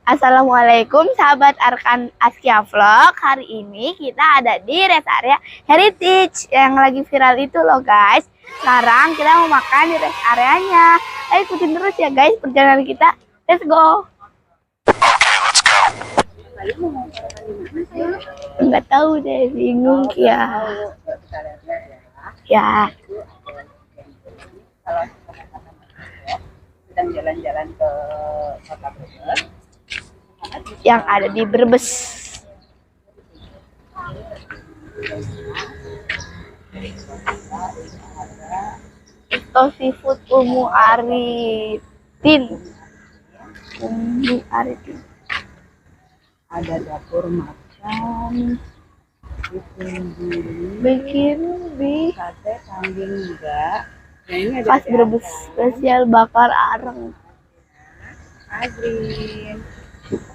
Assalamualaikum sahabat Arkan Askia Vlog. Hari ini kita ada di rest area Heritage yang lagi viral itu loh guys. Sekarang kita mau makan di rest areanya. Ayo ikutin terus ya guys perjalanan kita. Let's go. Enggak tahu deh, bingung ya. Ya. Sedang jalan-jalan ke kota Brebes Yang ada di Brebes. Itu seafood Umu Arifin. Umu Arifin. ada dapur makan, Bikin di sate kambing juga. Nah, ini ada pas Brebes spesial bakar areng. Adrin.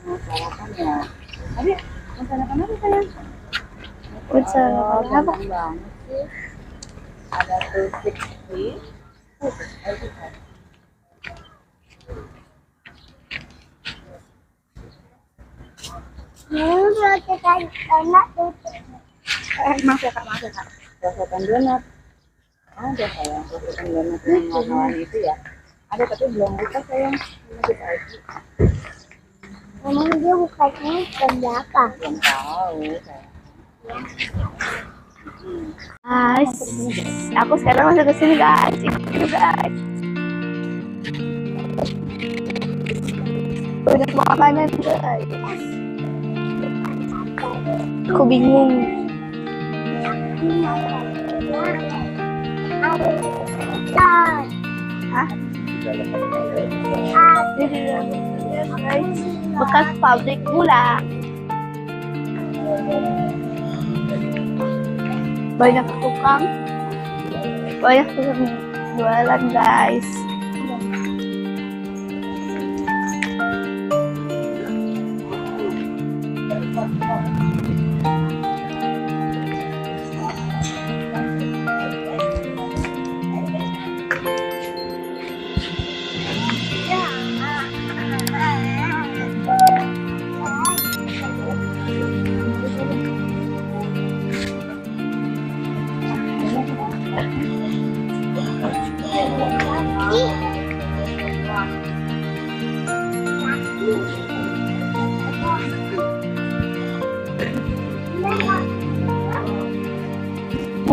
Mau sarapan ya? Adik, mau sarapan apa sayang? Sarapan apa? Gampang banget sih. Ada tusuk sih. Maaf ya kak, maaf ya kak. Rosokan donat. Ada sayang, rosokan donat yang warna-warni itu ya. Ada tapi belum buka sayang. Masih pagi. Emang dia bukanya jam berapa? Belum tahu sayang. Guys, aku sekarang masuk ke sini guys. Ini guys. Banyak makanan guys. Aku bingung. Hah? Guys, bekas pabrik gula. Banyak tukang jualan guys.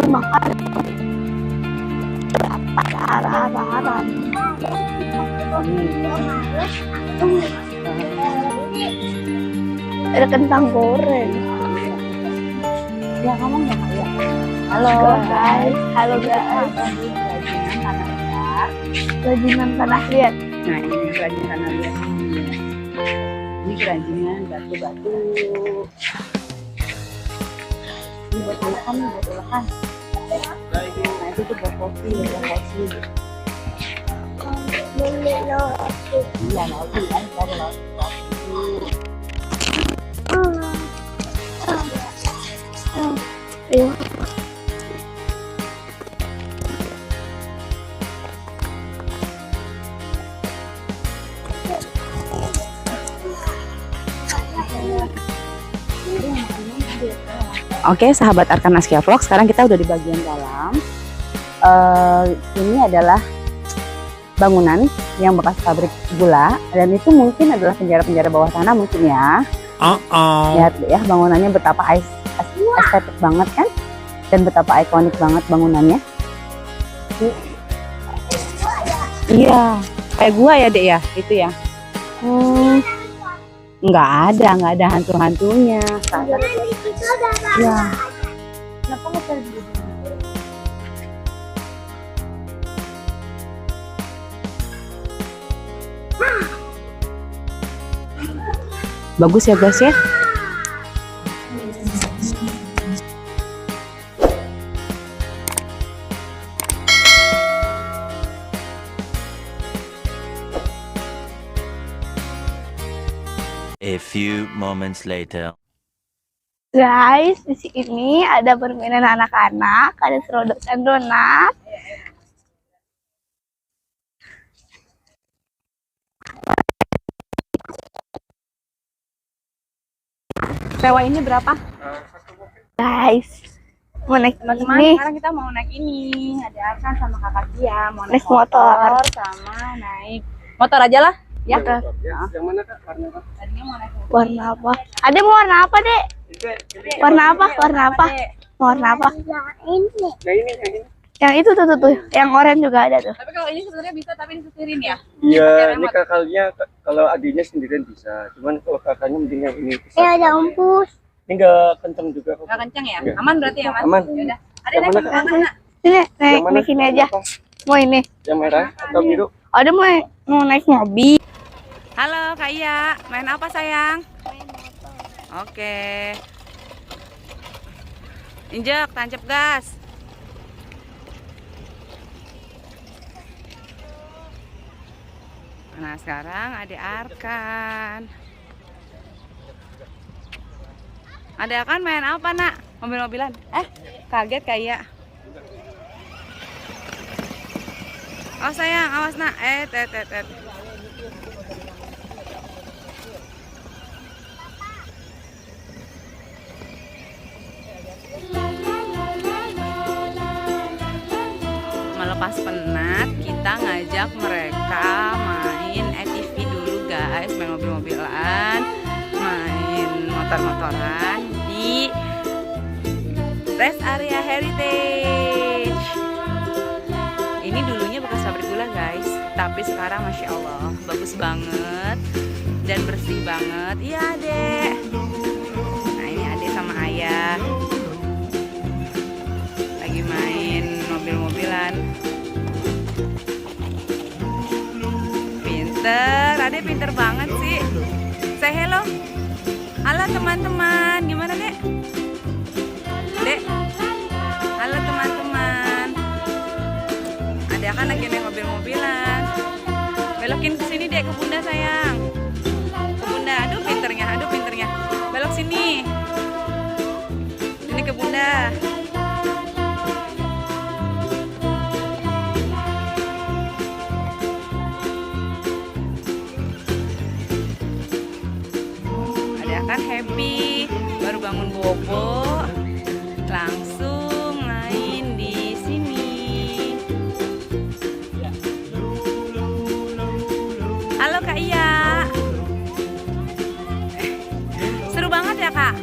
Makan apa arah-arahan. Ada kentang goreng. Ya kamu nggak ya? Halo guys, halo guys. Kerajinan tanah liat. Nah ini kerajinan tanah liat. Ini kerajinan batu-batu. Ini buat ulakan, buat ulakan. Nah itu tuh buat kopi, buat kopi. Iya, kopi kan, kalau Ayo. Oke, sahabat Arkan Askia Vlog, sekarang kita udah di bagian dalam. Ini adalah bangunan yang bekas pabrik gula, dan itu mungkin adalah penjara-penjara bawah tanah mungkin ya. Lihat ya bangunannya betapa estetik banget kan, dan betapa ikonik banget bangunannya. Iya, kayak gua ya dek ya, itu ya. Nggak ada hantu-hantunya. Ya. Kenapa nggak cari dulu? Bagus ya guys ya. A few moments later. Guys, di sini ada permainan anak-anak, ada serodok dan donat. Sewa ini berapa? Guys, mau naik Teman-teman, ini. sekarang kita mau naik ini. Ada Arkan sama kakak Kia mau Naik motor. sama naik motor aja lah. Ya. Motor. Yang mana kak? Warna apa? Tadinya mau naik motor. Warna apa? Ada mau warna apa, Dek? Warna apa? Warna apa? Warna apa? Yang ini. Yang itu tuh. Yang oranye juga ada tuh. Tapi kalau ini sebenarnya bisa, tapi disetirin ya. Iya, Pakai ini remote. kakaknya kalau adiknya sendirian bisa. Cuman kalau kakaknya mending yang ini. ada empus. Ini nggak kenceng juga kok. Nggak kencang ya? Iya. Aman berarti ya, Mas? Aman. Yaudah. Ada Yang naik mana, ke Kak? mana? Sini, naik Yang mana? sini aja. Apa? Mau ini. Yang merah atau biru? Ada mau naik mobil. Halo Kak Iya, main apa sayang? Oke. Injek, tancap gas. Nah sekarang ada Arkan. Ada Arkan main apa nak? Mobil-mobilan. Kaget Kak Iya. Oh sayang, awas nak. Tet. Melepas penat, kita ngajak mereka main ATV dulu guys, main mobil-mobilan, main motor-motoran di rest area heritage. Ini dulunya bekas pabrik gula guys, tapi sekarang masya Allah bagus banget dan bersih banget. Iya adek. Nah ini adek sama ayah lagi main mobil-mobilan. Pinter, adek pinter banget sih. Say hello. Halo teman-teman, gimana dek? Dek. Halo teman-teman. Adek kan lagi naik mobil-mobilan. Belokin ke sini dek, ke bunda sayang. Ke bunda, aduh pinternya. Belok sini. Ini ke bunda. Kan happy baru bangun bobo langsung main di sini. Halo Kak Iya. Seru banget ya Kak?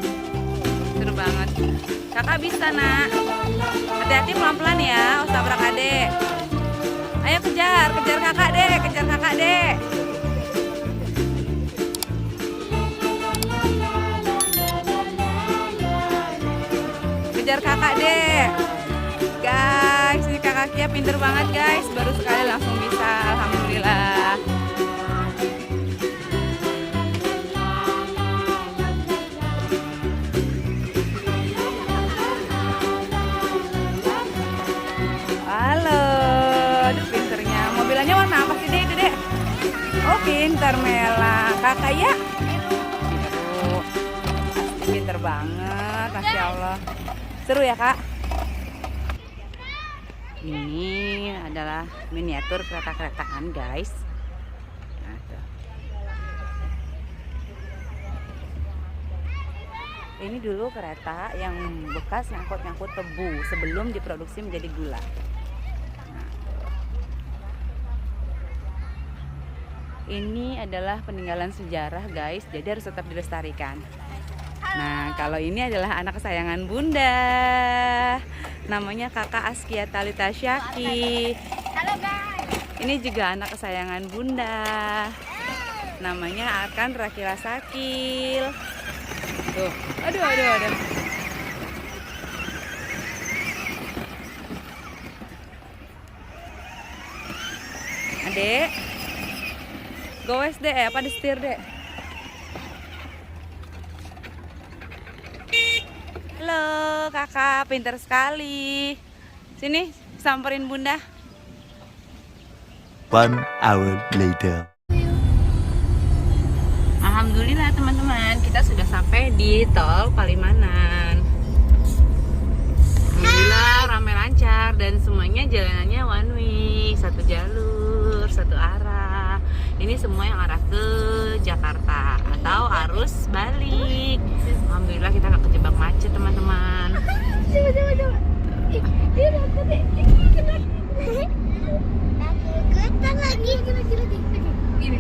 Seru banget. Kakak bisa nak. Hati-hati pelan-pelan ya, usah tabrak adek. Ayo kejar kakak dek, Kejar kakak deh guys, ini kakak Kia pinter banget guys, baru sekali langsung bisa, alhamdulillah. Halo, aduh pinternya. Mobilannya warna apa sih dek? Oh pinter Mela, kakak ya pinter banget, masya Allah. Seru ya kak? Ini adalah miniatur kereta-keretaan guys. Nah, tuh. Ini dulu kereta yang bekas ngangkut-ngangkut tebu sebelum diproduksi menjadi gula. Nah, ini adalah peninggalan sejarah guys, jadi harus tetap dilestarikan. Nah, kalau ini adalah anak kesayangan bunda, namanya kakak Askia Talita Syaki. Halo guys. Ini juga anak kesayangan bunda, namanya Arkan Rakila Sakil. Tuh, aduh. Adek, gowes deh, apa disetir deh? Halo kakak, pinter sekali. Sini, samperin bunda. 1 hour later. Alhamdulillah teman-teman, kita sudah sampai di tol Palimanan. Alhamdulillah ramai lancar dan semuanya jalanannya one way, satu jalur, satu arah. Ini semua yang arah ke Jakarta atau arus balik. Alhamdulillah kita nggak kejebak macet teman-teman. Coba. Dia takut deh. Takut lagi. Gini.